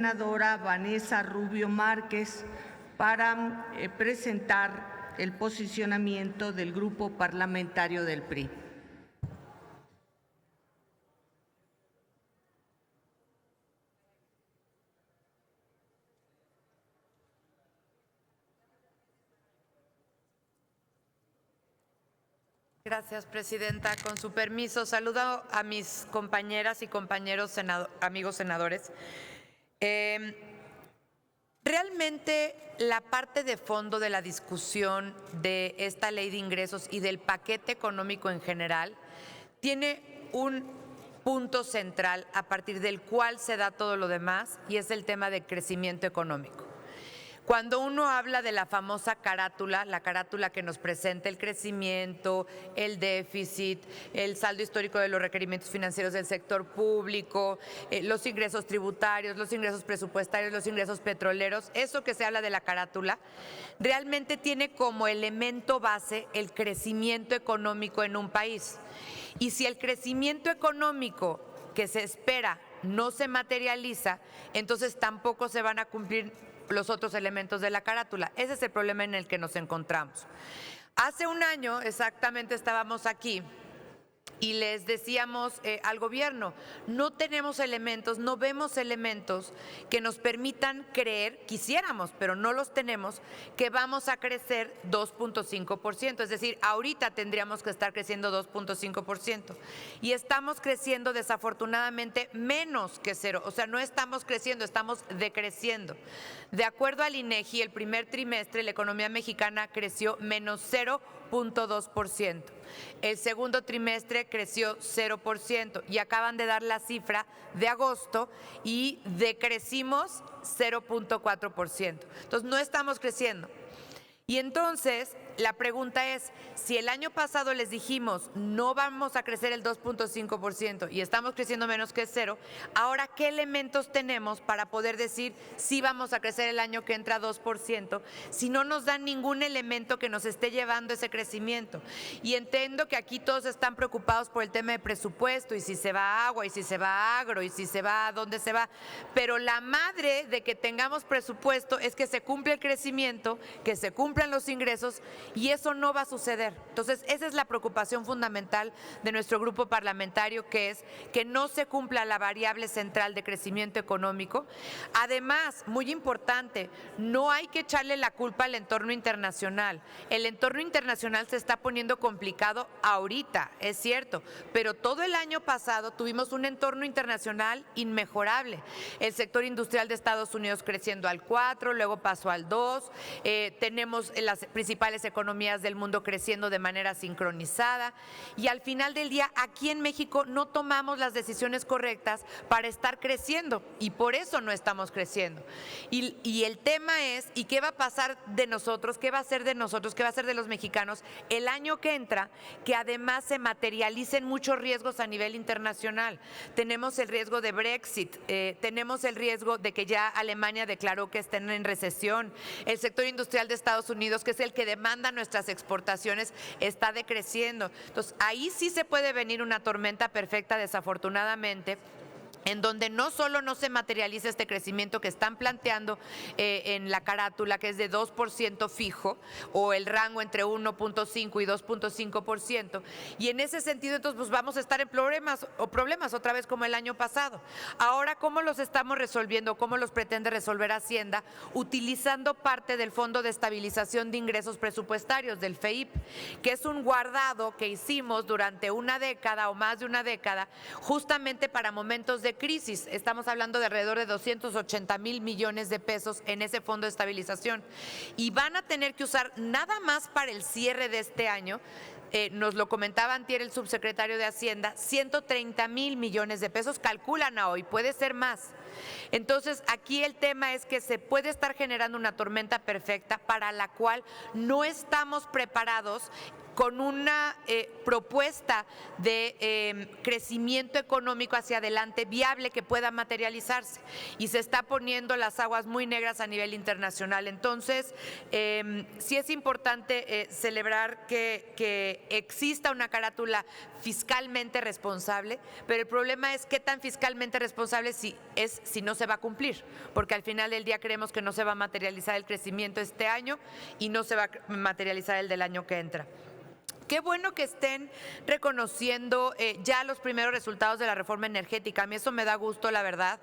Senadora Vanessa Rubio Márquez para presentar el posicionamiento del Grupo Parlamentario del PRI. Gracias, presidenta. Con su permiso, saludo a mis compañeras y compañeros amigos senadores. Realmente la parte de fondo de la discusión de esta ley de ingresos y del paquete económico en general tiene un punto central a partir del cual se da todo lo demás, y es el tema del crecimiento económico. Cuando uno habla de la famosa carátula, la carátula que nos presenta el crecimiento, el déficit, el saldo histórico de los requerimientos financieros del sector público, los ingresos tributarios, los ingresos presupuestarios, los ingresos petroleros, eso que se habla de la carátula, realmente tiene como elemento base el crecimiento económico en un país. Y si el crecimiento económico que se espera no se materializa, entonces tampoco se van a cumplir los otros elementos de la carátula. Ese es el problema en el que nos encontramos. Hace un año exactamente estábamos aquí y les decíamos al gobierno, no tenemos elementos, no vemos elementos que nos permitan creer, quisiéramos, pero no los tenemos, que vamos a crecer 2.5%. Es decir, ahorita tendríamos que estar creciendo 2.5%. Y estamos creciendo desafortunadamente menos que cero. O sea, no estamos creciendo, estamos decreciendo. De acuerdo al INEGI, el primer trimestre la economía mexicana creció menos 0.2%. El segundo trimestre creció 0% y acaban de dar la cifra de agosto y decrecimos 0.4%. Entonces no estamos creciendo. Y entonces la pregunta es, si el año pasado les dijimos no vamos a crecer el 2.5% y estamos creciendo menos que cero, ahora ¿qué elementos tenemos para poder decir si vamos a crecer el año que entra 2% si no nos dan ningún elemento que nos esté llevando ese crecimiento? Y entiendo que aquí todos están preocupados por el tema de presupuesto y si se va a agua y si se va a agro y si se va a dónde se va, pero la madre de que tengamos presupuesto es que se cumpla el crecimiento, que se cumplan los ingresos, y eso no va a suceder. Entonces, esa es la preocupación fundamental de nuestro grupo parlamentario, que es que no se cumpla la variable central de crecimiento económico. Además, muy importante, no hay que echarle la culpa al entorno internacional. El entorno internacional se está poniendo complicado ahorita, es cierto, pero todo el año pasado tuvimos un entorno internacional inmejorable. El sector industrial de Estados Unidos creciendo al 4, luego pasó al 2, tenemos las principales economías del mundo creciendo de manera sincronizada, y al final del día aquí en México no tomamos las decisiones correctas para estar creciendo y por eso no estamos creciendo. Y el tema es, ¿y qué va a pasar de nosotros? ¿Qué va a ser de nosotros? ¿Qué va a ser de los mexicanos el año que entra? Que además se materialicen muchos riesgos a nivel internacional. Tenemos el riesgo de Brexit, tenemos el riesgo de que ya Alemania declaró que están en recesión, el sector industrial de Estados Unidos, que es el que demanda nuestras exportaciones, está decreciendo. Entonces, ahí sí se puede venir una tormenta perfecta, desafortunadamente, en donde no solo no se materializa este crecimiento que están planteando en la carátula, que es de 2% fijo, o el rango entre 1.5 y 2.5%, y en ese sentido entonces pues vamos a estar en problemas otra vez como el año pasado. Ahora, ¿cómo los estamos resolviendo? ¿Cómo los pretende resolver Hacienda? Utilizando parte del Fondo de Estabilización de Ingresos Presupuestarios, del FEIP, que es un guardado que hicimos durante una década o más de una década, justamente para momentos de crisis. Estamos hablando de alrededor de 280,000 millones de pesos en ese fondo de estabilización, y van a tener que usar nada más para el cierre de este año. Nos lo comentaba antier el subsecretario de Hacienda, 130,000 millones de pesos calculan a hoy, puede ser más. Entonces, aquí el tema es que se puede estar generando una tormenta perfecta para la cual no estamos preparados con una propuesta de crecimiento económico hacia adelante viable que pueda materializarse, y se está poniendo las aguas muy negras a nivel internacional. Entonces, sí es importante celebrar que exista una carátula fiscalmente responsable, pero el problema es qué tan fiscalmente responsable si no se va a cumplir, porque al final del día creemos que no se va a materializar el crecimiento este año y no se va a materializar el del año que entra. Qué bueno que estén reconociendo ya los primeros resultados de la reforma energética. A mí eso me da gusto, la verdad,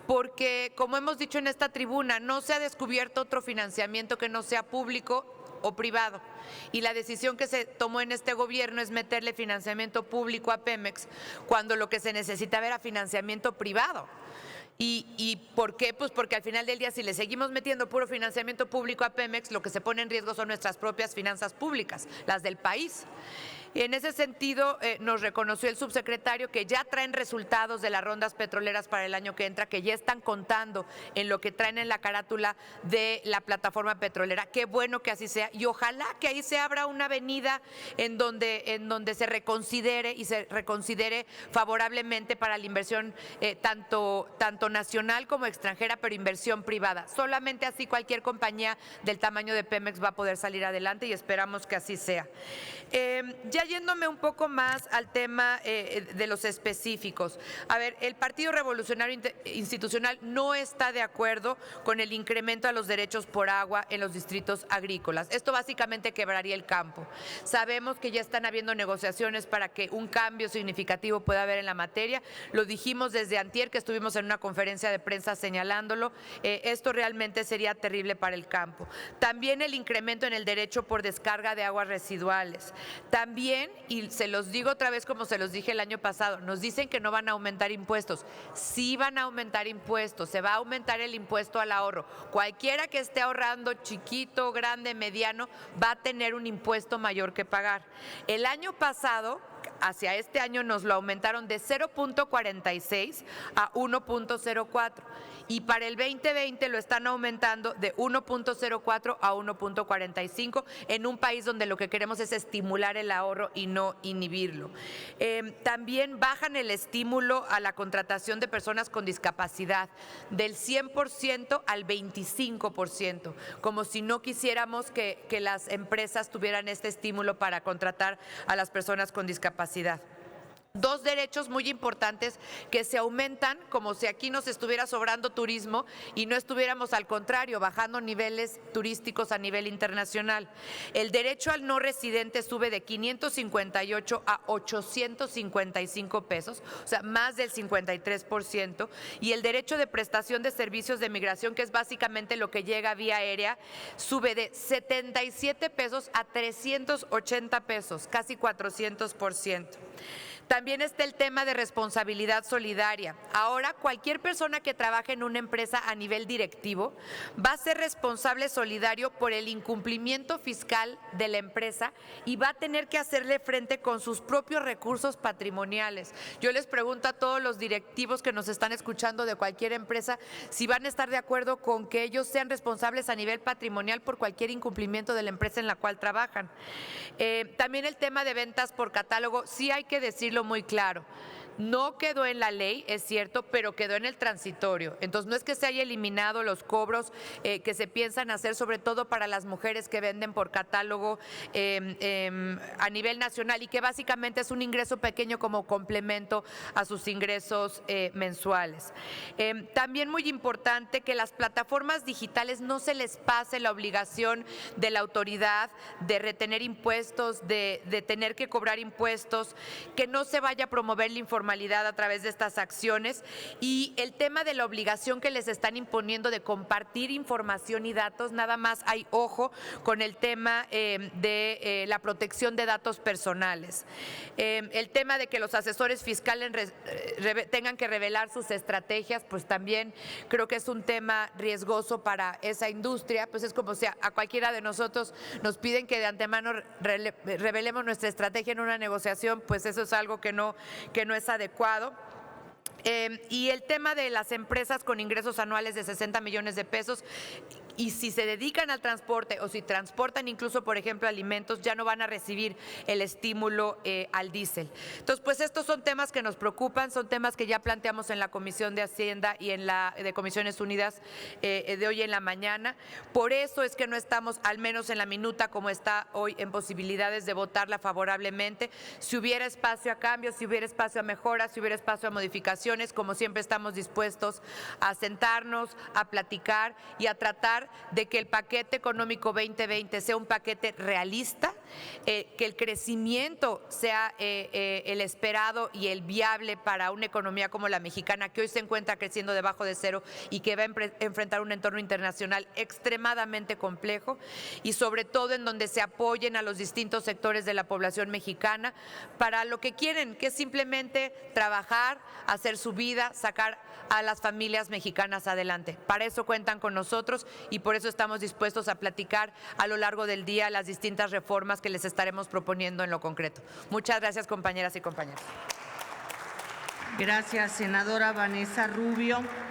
porque como hemos dicho en esta tribuna, no se ha descubierto otro financiamiento que no sea público o privado. Y la decisión que se tomó en este gobierno es meterle financiamiento público a Pemex, cuando lo que se necesitaba era financiamiento privado. ¿Y por qué? Pues porque al final del día, si le seguimos metiendo puro financiamiento público a Pemex, lo que se pone en riesgo son nuestras propias finanzas públicas, las del país. Y en ese sentido, nos reconoció el subsecretario que ya traen resultados de las rondas petroleras para el año que entra, que ya están contando en lo que traen en la carátula de la plataforma petrolera. Qué bueno que así sea, y ojalá que ahí se abra una avenida en donde se reconsidere favorablemente para la inversión tanto nacional como extranjera, pero inversión privada. Solamente así cualquier compañía del tamaño de Pemex va a poder salir adelante, y esperamos que así sea. Ya yéndome un poco más al tema de los específicos. A ver, el Partido Revolucionario Institucional no está de acuerdo con el incremento a los derechos por agua en los distritos agrícolas. Esto básicamente quebraría el campo. Sabemos que ya están habiendo negociaciones para que un cambio significativo pueda haber en la materia. Lo dijimos desde antier, que estuvimos en una conferencia de prensa señalándolo. Esto realmente sería terrible para el campo. También el incremento en el derecho por descarga de aguas residuales. También, y se los digo otra vez como se los dije el año pasado, nos dicen que no van a aumentar impuestos. Sí van a aumentar impuestos, se va a aumentar el impuesto al ahorro. Cualquiera que esté ahorrando, chiquito, grande, mediano, va a tener un impuesto mayor que pagar. El año pasado, hacia este año, nos lo aumentaron de 0.46 a 1.04, y para el 2020 lo están aumentando de 1.04 a 1.45 en un país donde lo que queremos es estimular el ahorro y no inhibirlo. También bajan el estímulo a la contratación de personas con discapacidad del 100% al 25%, como si no quisiéramos que las empresas tuvieran este estímulo para contratar a las personas con discapacidad. Dos derechos muy importantes que se aumentan, como si aquí nos estuviera sobrando turismo y no estuviéramos, al contrario, bajando niveles turísticos a nivel internacional. El derecho al no residente sube de 558 a 855 pesos, o sea, más del 53%, y el derecho de prestación de servicios de migración, que es básicamente lo que llega vía aérea, sube de 77 pesos a 380 pesos, casi 400%. También está el tema de responsabilidad solidaria. Ahora, cualquier persona que trabaje en una empresa a nivel directivo va a ser responsable solidario por el incumplimiento fiscal de la empresa y va a tener que hacerle frente con sus propios recursos patrimoniales. Yo les pregunto a todos los directivos que nos están escuchando de cualquier empresa si van a estar de acuerdo con que ellos sean responsables a nivel patrimonial por cualquier incumplimiento de la empresa en la cual trabajan. También el tema de ventas por catálogo, sí hay que decirlo muy claro. No quedó en la ley, es cierto, pero quedó en el transitorio. Entonces, no es que se haya eliminado los cobros que se piensan hacer, sobre todo para las mujeres que venden por catálogo a nivel nacional, y que básicamente es un ingreso pequeño como complemento a sus ingresos mensuales. También muy importante que las plataformas digitales no se les pase la obligación de la autoridad de retener impuestos, de tener que cobrar impuestos, que no se vaya a promover la información a través de estas acciones, y el tema de la obligación que les están imponiendo de compartir información y datos. Nada más hay ojo con el tema de la protección de datos personales. El tema de que los asesores fiscales tengan que revelar sus estrategias, pues también creo que es un tema riesgoso para esa industria. Pues es como si a cualquiera de nosotros nos piden que de antemano revelemos nuestra estrategia en una negociación, pues eso es algo que no es adecuado. Y el tema de las empresas con ingresos anuales de 60 millones de pesos, y si se dedican al transporte o si transportan incluso, por ejemplo, alimentos, ya no van a recibir el estímulo al diésel. Entonces, pues estos son temas que nos preocupan, son temas que ya planteamos en la Comisión de Hacienda y en la de Comisiones Unidas de hoy en la mañana. Por eso es que no estamos, al menos en la minuta como está hoy, en posibilidades de votarla favorablemente. Si hubiera espacio a cambios, si hubiera espacio a mejoras, si hubiera espacio a modificaciones, como siempre estamos dispuestos a sentarnos, a platicar y a tratar de que el paquete económico 2020 sea un paquete realista, que el crecimiento sea el esperado y el viable para una economía como la mexicana, que hoy se encuentra creciendo debajo de cero y que va a enfrentar un entorno internacional extremadamente complejo, y sobre todo en donde se apoyen a los distintos sectores de la población mexicana para lo que quieren, que es simplemente trabajar, hacer su vida, sacar a las familias mexicanas adelante. Para eso cuentan con nosotros y por eso estamos dispuestos a platicar a lo largo del día las distintas reformas que les estaremos proponiendo en lo concreto. Muchas gracias, compañeras y compañeros. Gracias, senadora Vanessa Rubio.